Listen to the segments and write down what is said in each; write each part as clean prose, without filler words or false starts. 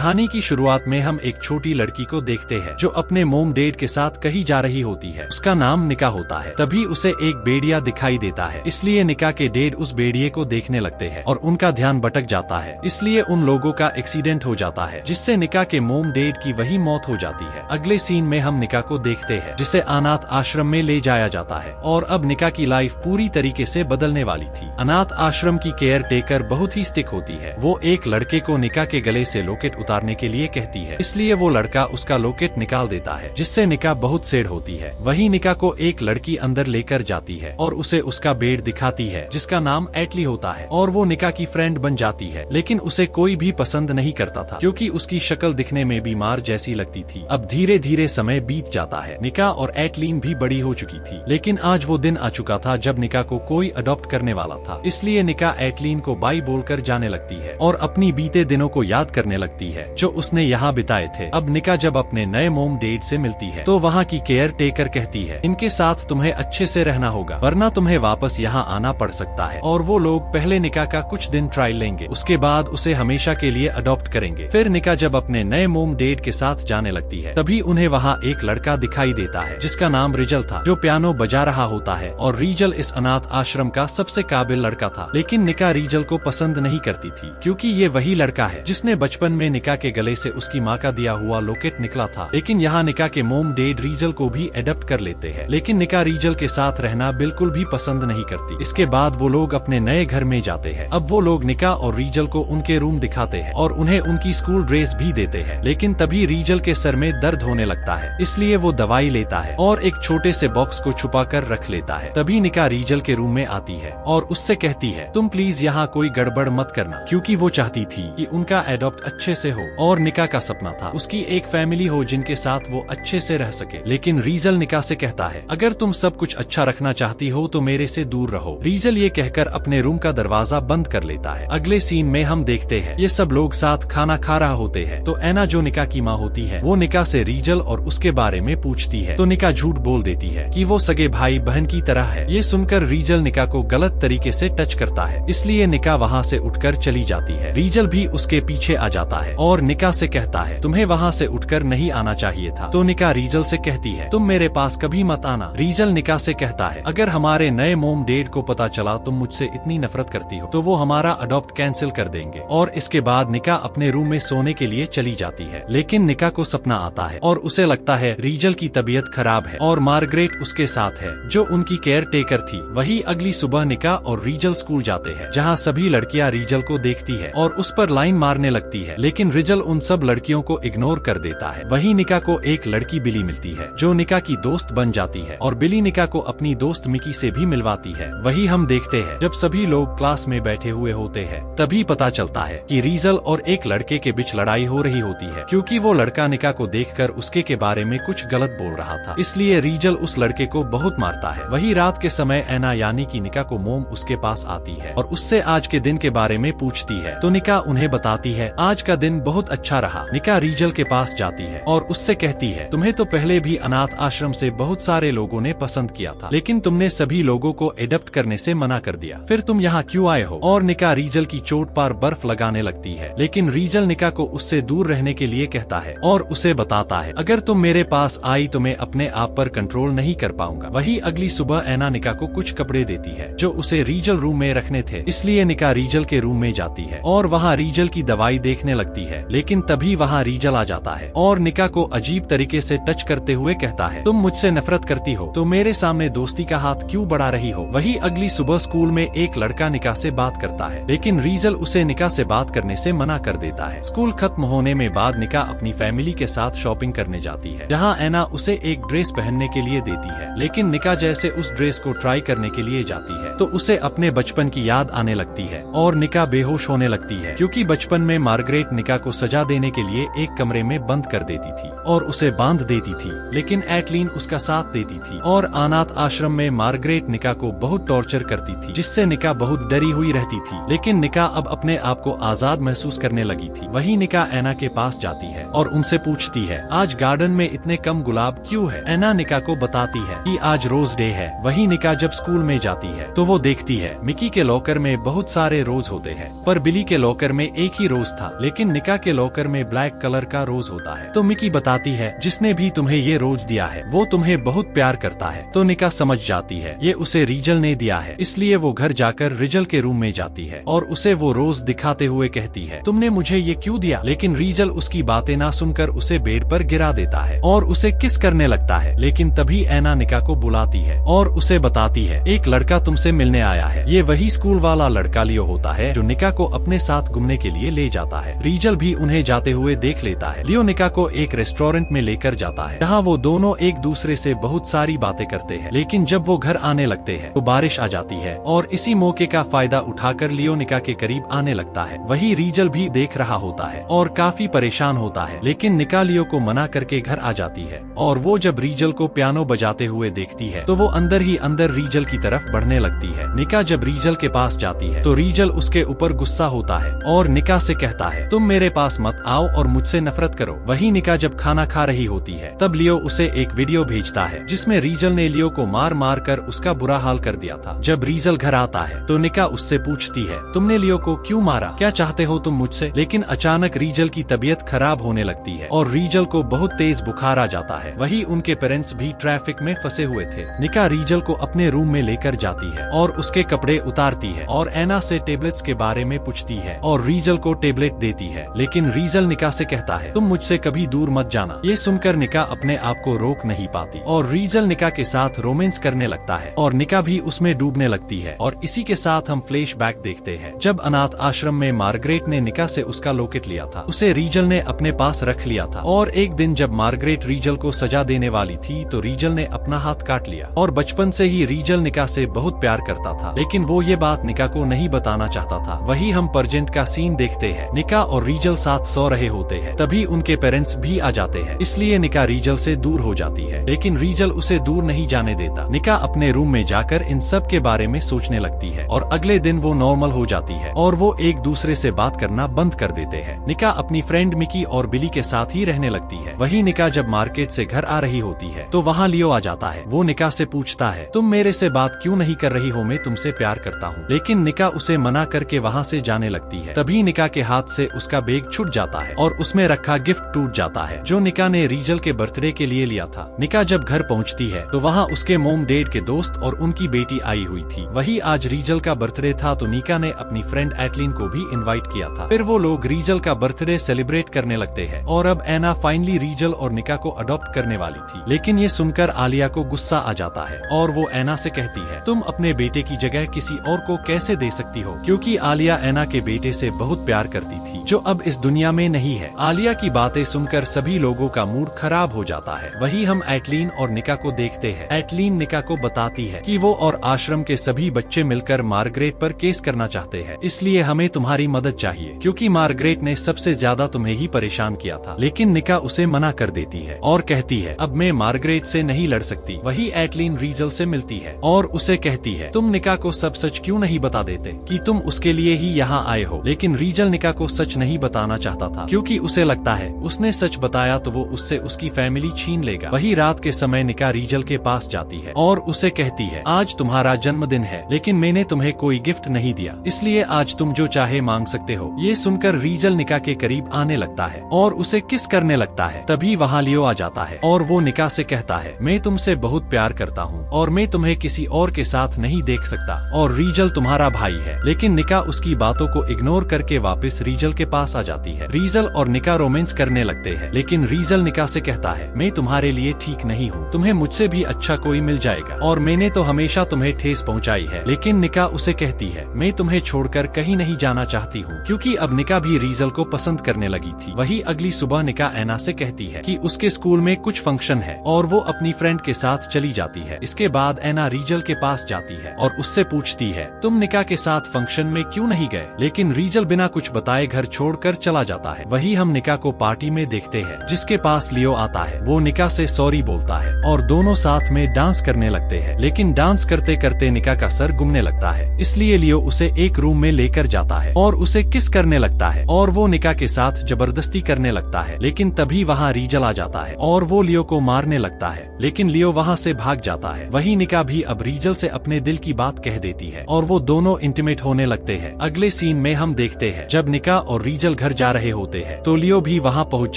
कहानी की शुरुआत में हम एक छोटी लड़की को देखते हैं जो अपने मोम डैड के साथ कहीं जा रही होती है। उसका नाम निका होता है। तभी उसे एक भेड़िया दिखाई देता है, इसलिए निका के डैड उस भेड़िए को देखने लगते हैं और उनका ध्यान भटक जाता है। इसलिए उन लोगों का एक्सीडेंट हो जाता है जिससे निका के मोम डैड की वही मौत हो जाती है। अगले सीन में हम निका को देखते हैं जिसे अनाथ आश्रम में ले जाया जाता है और अब निका की लाइफ पूरी तरीके से बदलने वाली थी। अनाथ आश्रम की केयर टेकर बहुत ही स्टिक होती है। वो एक लड़के को निका के गले से लॉकेट उतारने के लिए कहती है, इसलिए वो लड़का उसका लॉकेट निकाल देता है जिससे निका बहुत सैड होती है। वही निका को एक लड़की अंदर लेकर जाती है और उसे उसका बेड दिखाती है जिसका नाम एटली होता है और वो निका की फ्रेंड बन जाती है। लेकिन उसे कोई भी पसंद नहीं करता था क्योंकि उसकी शक्ल दिखने में बीमार जैसी लगती थी। अब धीरे धीरे समय बीत जाता है। निका और एटलीन भी बड़ी हो चुकी थी, लेकिन आज वो दिन आ चुका था जब निका को कोई अडॉप्ट करने वाला था। इसलिए निका एटलीन को बाय बोलकर जाने लगती है और अपनी बीते दिनों को याद करने लगती है जो उसने यहाँ बिताए थे। अब निका जब अपने नए मोम डैड से मिलती है तो वहाँ की केयर टेकर कहती है, इनके साथ तुम्हें अच्छे से रहना होगा वरना तुम्हें वापस यहाँ आना पड़ सकता है। और वो लोग पहले निका का कुछ दिन ट्रायल लेंगे, उसके बाद उसे हमेशा के लिए अडॉप्ट करेंगे। फिर निका जब अपने नए मोम डैड के साथ जाने लगती है तभी उन्हें वहाँ एक लड़का दिखाई देता है जिसका नाम रिजल था जो पियानो बजा रहा होता है। और रिजल इस अनाथ आश्रम का सबसे काबिल लड़का था, लेकिन निका रिजल को पसंद नहीं करती थी क्योंकि ये वही लड़का है जिसने बचपन में निका के गले से उसकी माँ का दिया हुआ लॉकेट निकला था। लेकिन यहाँ निका के मोम डैड रिजल को भी एडॉप्ट कर लेते हैं, लेकिन निका रिजल के साथ रहना बिल्कुल भी पसंद नहीं करती। इसके बाद वो लोग अपने नए घर में जाते हैं। अब वो लोग निका और रिजल को उनके रूम दिखाते हैं और उन्हें उनकी स्कूल ड्रेस भी देते हैं। लेकिन तभी रिजल के सर में दर्द होने लगता है, इसलिए वो दवाई लेता है और एक छोटे से बॉक्स को छुपा कर रख लेता है। तभी निका रिजल के रूम में आती है और उससे कहती है, तुम प्लीज यहाँ कोई गड़बड़ मत करना, क्योंकि वो चाहती थी कि उनका एडॉप्ट अच्छे से हो और निका का सपना था उसकी एक फैमिली हो जिनके साथ वो अच्छे से रह सके। लेकिन रिजल निका से कहता है, अगर तुम सब कुछ अच्छा रखना चाहती हो तो मेरे से दूर रहो। रिजल ये कहकर अपने रूम का दरवाजा बंद कर लेता है। अगले सीन में हम देखते हैं ये सब लोग साथ खाना खा रहा होते हैं तो ऐना जो निका की माँ होती है वो निका से रिजल और उसके बारे में पूछती है तो निका झूठ बोल देती है कि वो सगे भाई बहन की तरह है। ये सुनकर रिजल निका को गलत तरीके से टच करता है, इसलिए निका वहाँ से उठकर चली जाती है। रिजल भी उसके पीछे आ जाता है और निका से कहता है, तुम्हें वहाँ से उठकर नहीं आना चाहिए था। तो निका रिजल से कहती है, तुम मेरे पास कभी मत आना। रिजल निका से कहता है, अगर हमारे नए मोम डैड को पता चला तुम मुझसे इतनी नफरत करती हो तो वो हमारा अडॉप्ट कैंसिल कर देंगे। और इसके बाद निका अपने रूम में सोने के लिए चली जाती है। लेकिन निका को सपना आता है और उसे लगता है रिजल की तबीयत खराब है और मार्गरेट उसके साथ है जो उनकी केयर टेकर थी। वही अगली सुबह निका और रिजल स्कूल जाते हैं जहाँ सभी लड़कियाँ रिजल को देखती है और उस पर लाइन मारने लगती है, लेकिन रिजल उन सब लड़कियों को इग्नोर कर देता है। वही निका को एक लड़की बिली मिलती है जो निका की दोस्त बन जाती है और बिली निका को अपनी दोस्त मिकी से भी मिलवाती है। वही हम देखते हैं जब सभी लोग क्लास में बैठे हुए होते हैं तभी पता चलता है कि रिजल और एक लड़के के बीच लड़ाई हो रही होती है क्योंकि वो लड़का निका को देखकर उसके के बारे में कुछ गलत बोल रहा था, इसलिए रिजल उस लड़के को बहुत मारता है। वही रात के समय ऐना यानी कि निका को मोम उसके पास आती है और उससे आज के दिन के बारे में पूछती है तो निका उन्हें बताती है आज का दिन बहुत अच्छा रहा। निका रिजल के पास जाती है और उससे कहती है, तुम्हें तो पहले भी अनाथ आश्रम से बहुत सारे लोगों ने पसंद किया था, लेकिन तुमने सभी लोगों को एडॉप्ट करने से मना कर दिया, फिर तुम यहाँ क्यों आए हो? और निका रिजल की चोट पर बर्फ लगाने लगती है, लेकिन रिजल निका को उससे दूर रहने के लिए कहता है और उसे बताता है, अगर तुम मेरे पास आई तो मैं अपने आप पर कंट्रोल नहीं कर पाऊंगा। वही अगली सुबह ऐना निका को कुछ कपड़े देती है जो उसे रिजल रूम में रखने थे, इसलिए निका रिजल के रूम में जाती है और वहाँ रिजल की दवाई देखने लगती है। लेकिन तभी वहाँ रिजल आ जाता है और निका को अजीब तरीके से टच करते हुए कहता है, तुम मुझसे नफरत करती हो तो मेरे सामने दोस्ती का हाथ क्यों बढ़ा रही हो? वही अगली सुबह स्कूल में एक लड़का निका से बात करता है, लेकिन रिजल उसे निका से बात करने से मना कर देता है। स्कूल खत्म होने में बाद निका अपनी फैमिली के साथ शॉपिंग करने जाती है जहाँ ऐना उसे एक ड्रेस पहनने के लिए देती है, लेकिन निका जैसे उस ड्रेस को ट्राई करने के लिए जाती है तो उसे अपने बचपन की याद आने लगती है और निका बेहोश होने लगती है क्योंकि बचपन में मार्गरेट निका को सजा देने के लिए एक कमरे में बंद कर देती थी और उसे बांध देती थी, लेकिन एटलीन उसका साथ देती थी और अनाथ आश्रम में मार्गरेट निका को बहुत टॉर्चर करती थी जिससे निका बहुत डरी हुई रहती थी। लेकिन निका अब अपने आप को आजाद महसूस करने लगी थी। वही निका ऐना के पास जाती है और उनसे पूछती है, आज गार्डन में इतने कम गुलाब क्यों है? ऐना निका को बताती है कि आज रोज डे है। वही निका जब स्कूल में जाती है तो वो देखती है मिकी के लॉकर में बहुत सारे रोज होते हैं पर बिली के लॉकर में एक ही रोज था, लेकिन निका निका के लॉकर में ब्लैक कलर का रोज होता है। तो मिकी बताती है जिसने भी तुम्हें ये रोज दिया है वो तुम्हें बहुत प्यार करता है। तो निका समझ जाती है ये उसे रीजल ने दिया है, इसलिए वो घर जाकर रीजल के रूम में जाती है और उसे वो रोज दिखाते हुए कहती है तुमने मुझे ये क्यों दिया। लेकिन रीजल उसकी बातें ना सुनकर उसे बेड पर गिरा देता है और उसे किस करने लगता है। लेकिन तभी ऐना निका को बुलाती है और उसे बताती है एक लड़का तुमसे मिलने आया है। ये वही स्कूल वाला लड़का लियो होता है जो निका को अपने साथ घूमने के लिए ले जाता है। रीजल भी उन्हें जाते हुए देख लेता है। लियो निका को एक रेस्टोरेंट में लेकर जाता है जहाँ वो दोनों एक दूसरे से बहुत सारी बातें करते हैं। लेकिन जब वो घर आने लगते हैं तो बारिश आ जाती है और इसी मौके का फायदा उठाकर लियो निका के करीब आने लगता है। वही रीजल भी देख रहा होता है और काफी परेशान होता है। लेकिन निका लियो को मना करके घर आ जाती है और वो जब रीजल को पियानो बजाते हुए देखती है तो वो अंदर ही अंदर रीजल की तरफ बढ़ने लगती है। निका जब रीजल के पास जाती है तो रीजल उसके ऊपर गुस्सा होता है और निका से कहता है तुम मेरे पास मत आओ और मुझसे नफरत करो। वही निका जब खाना खा रही होती है तब लियो उसे एक वीडियो भेजता है जिसमें रीजल ने लियो को मार मार कर उसका बुरा हाल कर दिया था। जब रीजल घर आता है तो निका उससे पूछती है तुमने लियो को क्यों मारा, क्या चाहते हो तुम मुझसे। लेकिन अचानक रीजल की तबीयत खराब होने लगती है और रीजल को बहुत तेज बुखार आ जाता है। वही उनके पेरेंट्स भी ट्रैफिक में फंसे हुए थे। निका रीजल को अपने रूम में लेकर जाती है और उसके कपड़े उतारती है और ऐना से टेबलेट्स के बारे में पूछती है और रीजल को टेबलेट देती है। लेकिन रीजल निका से कहता है तुम मुझसे कभी दूर मत जाना। ये सुनकर निका अपने आप को रोक नहीं पाती और रीजल निका के साथ रोमांस करने लगता है और निका भी उसमें डूबने लगती है। और इसी के साथ हम फ्लैशबैक देखते हैं जब अनाथ आश्रम में मार्गरेट ने निका से उसका लॉकेट लिया था, उसे रीजल ने अपने पास रख लिया था। और एक दिन जब मार्गरेट रीजल को सजा देने वाली थी तो रीजल ने अपना हाथ काट लिया। और बचपन से ही रीजल निका से बहुत प्यार करता था लेकिन वो ये बात निका को नहीं बताना चाहता था। वही हम प्रेजेंट का सीन देखते हैं। निका और रीजल साथ सो रहे होते हैं तभी उनके पेरेंट्स भी आ जाते हैं, इसलिए निका रीजल से दूर हो जाती है। लेकिन रीजल उसे दूर नहीं जाने देता। निका अपने रूम में जाकर इन सब के बारे में सोचने लगती है और अगले दिन वो नॉर्मल हो जाती है और वो एक दूसरे से बात करना बंद कर देते हैं। निका अपनी फ्रेंड मिकी और बिली के साथ ही रहने लगती है। वही निका जब मार्केट से घर आ रही होती है तो वहाँ लियो आ जाता है। वो निका से पूछता है तुम मेरे से बात क्यों नहीं कर रही हो, मैं तुमसे प्यार करता हूँ। लेकिन निका उसे मना करके वहाँ से जाने लगती है। तभी निका के हाथ से उसका बैग छूट जाता है और उसमें रखा गिफ्ट टूट जाता है जो निका ने रीजल के बर्थडे के लिए लिया था। निका जब घर पहुँचती है तो वहाँ उसके मोम डैड के दोस्त और उनकी बेटी आई हुई थी। वही आज रीजल का बर्थडे था तो निका ने अपनी फ्रेंड एटलिन को भी इनवाइट किया था। फिर वो लोग रीजल का बर्थडे सेलिब्रेट करने लगते हैं और अब ऐना फाइनली रीजल और निका को अडॉप्ट करने वाली थी। लेकिन ये सुनकर आलिया को गुस्सा आ जाता है और वो ऐना से कहती है तुम अपने बेटे की जगह किसी और को कैसे दे सकती हो, क्योंकि आलिया ऐना के बेटे से बहुत प्यार करती थी जो अब इस दुनिया में नहीं है। आलिया की बातें सुनकर सभी लोगों का मूड खराब हो जाता है। वही हम एटलीन और निका को देखते हैं। एटलीन निका को बताती है कि वो और आश्रम के सभी बच्चे मिलकर मार्गरेट पर केस करना चाहते हैं, इसलिए हमें तुम्हारी मदद चाहिए क्योंकि मार्गरेट ने सबसे ज्यादा तुम्हें ही परेशान किया था। लेकिन निका उसे मना कर देती है और कहती है अब मैं मार्गरेट से नहीं लड़ सकती। वही एटलीन रीजल से मिलती है और उसे कहती है तुम निका को सब सच क्यों नहीं बता देते कि तुम उसके लिए ही यहाँ आए हो। लेकिन रीजल निका को सच नहीं बताना चाहता था क्योंकि उसे लगता है उसने सच बताया तो वो उससे उसकी फैमिली छीन लेगा। वही रात के समय निका रीजल के पास जाती है और उसे कहती है आज तुम्हारा जन्मदिन है लेकिन मैंने तुम्हें कोई गिफ्ट नहीं दिया, इसलिए आज तुम जो चाहे मांग सकते हो। ये सुनकर रीजल निका के करीब आने लगता है और उसे किस करने लगता है। तभी वहाँ लियो आ जाता है और वो निका से कहता है मैं तुमसे बहुत प्यार करता हूँ और मैं तुम्हें किसी और के साथ नहीं देख सकता और रीजल तुम्हारा भाई है। लेकिन निका उसकी बातों को इग्नोर करके वापस रीजल के पास आ जाती है। रीजल और निका रोमांस करने लगते हैं लेकिन रीजल निका से कहता है मैं तुम्हारे लिए ठीक नहीं हूँ, तुम्हें मुझसे भी अच्छा कोई मिल जाएगा और मैंने तो हमेशा तुम्हें ठेस पहुँचाई है। लेकिन निका उसे कहती है मैं तुम्हें छोड़कर कहीं नहीं जाना चाहती हूँ क्योंकि अब निका भी रीजल को पसंद करने लगी थी। वही अगली सुबह निका ऐना से कहती है कि उसके स्कूल में कुछ फंक्शन है और वो अपनी फ्रेंड के साथ चली जाती है। इसके बाद ऐना रीजल के पास जाती है और उससे पूछती है तुम निका के साथ फंक्शन में क्यों नहीं गए। लेकिन रीजल बिना कुछ बताए घर छोड़कर चला जाता है। वही हम निका को पार्टी में देखते हैं जिसके पास लियो आता है। वो निका से सॉरी बोलता है और दोनों साथ में डांस करने लगते हैं। लेकिन डांस करते करते निका का सर घूमने लगता है, इसलिए लियो उसे एक रूम में लेकर जाता है और उसे किस करने लगता है और वो निका के साथ जबरदस्ती करने लगता है। लेकिन तभी वहाँ रीजल आ जाता है और वो लियो को मारने लगता है। लेकिन लियो वहाँ से भाग जाता है। वही निका भी अब रीजल से अपने दिल की बात कह देती है और वो दोनों इंटीमेट होने लगते हैं। अगले सीन में हम देखते हैं जब निका और रीजल घर जा रहे होते हैं तो लियो भी वहाँ पहुँच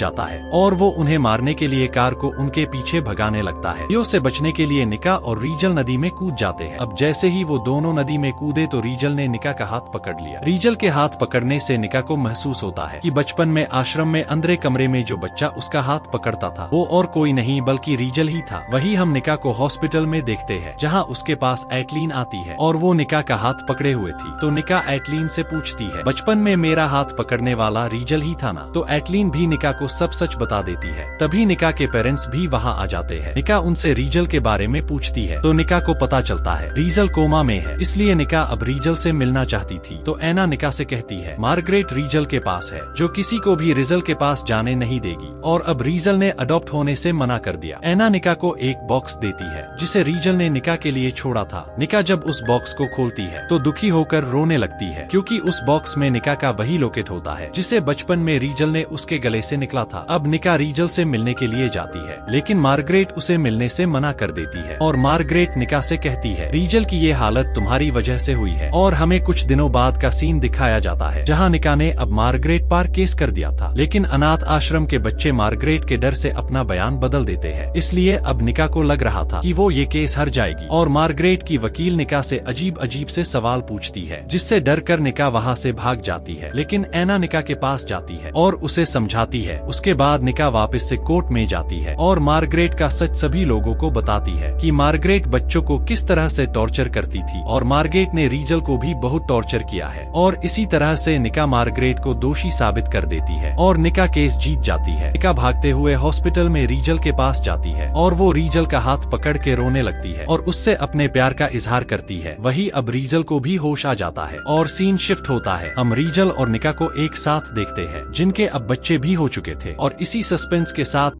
जाता है और वो उन्हें मारने के लिए कार को उनके पीछे भगाने लगता है। लियो से बचने के लिए निका और रीजल नदी में कूद जाते हैं। अब जैसे ही वो दोनों नदी में कूदे तो रीजल ने निका का हाथ पकड़ लिया। रीजल के हाथ पकड़ने से निका को महसूस होता है कि बचपन में आश्रम में अंधेरे कमरे में जो बच्चा उसका हाथ पकड़ता था वो और कोई नहीं बल्कि रीजल ही था। वही हम निका को हॉस्पिटल में देखते हैं जहाँ उसके पास एटलीन आती है और वो निका का हाथ पकड़े हुए थी। तो निका एटलीन से पूछती है, बचपन में मेरा हाथ पकड़ने वाला रीजल ही था ना? तो एटलीन भी निका को सब सच बता देती है। तभी निका के पेरेंट्स भी वहाँ आ जाते हैं। निका उनसे रीजल के बारे में पूछती है तो निका को पता चलता है रीजल कोमा में है, इसलिए निका अब रीजल से मिलना चाहती थी। तो एना निका से कहती है मार्गरेट रीजल के पास है जो किसी को भी रीजल के पास जाने नहीं देगी और अब रीजल ने अडॉप्ट होने से मना कर दिया। एना निका को एक बॉक्स देती है जिसे रीजल ने निका के लिए छोड़ा था। निका जब उस बॉक्स को खोलती है तो दुखी होकर रोने लगती है क्योंकि उस बॉक्स में निका का वही लॉकेट होता है जिसे बचपन में रीजल ने उसके गले से निकला था। अब निका रीजल से मिलने के लिए जाती है लेकिन मार्गरेट उसे मिलने से मना कर देती है और मार्गरेट निका से कहती है रीजल की ये हालत तुम्हारी वजह से हुई है। और हमें कुछ दिनों बाद का सीन दिखाया जाता है जहाँ निका ने अब मार्गरेट पर केस कर दिया था लेकिन अनाथ आश्रम के बच्चे मार्गरेट के डर से अपना बयान बदल देते हैं, इसलिए अब निका को लग रहा था कि वो ये केस हार जाएगी। और मार्गरेट की वकील निका से अजीब अजीब से सवाल पूछती है जिससे डर कर निका वहाँ से भाग जाती है। लेकिन एना निका के पास जाती है और उसे समझाती है। उसके बाद निका वापस से कोर्ट में जाती है और मार्गरेट का सच सभी लोगों को बताती है कि मार्गरेट बच्चों को किस तरह से टॉर्चर करती थी और मार्गरेट ने रीजल को भी बहुत टॉर्चर किया है। और इसी तरह से निका मार्गरेट को दोषी साबित कर देती है और निका केस जीत जाती है। निका भागते हुए हॉस्पिटल में रीजल के पास जाती है और वो रीजल का हाथ पकड़ के रोने लगती है और उससे अपने प्यार का इजहार करती है। वही अब रीजल को भी होश आ जाता है और सीन शिफ्ट होता है। हम रीजल और निका को एक साथ देखते हैं जिनके अब बच्चे भी हो चुके थे और इसी सस्पेंस के साथ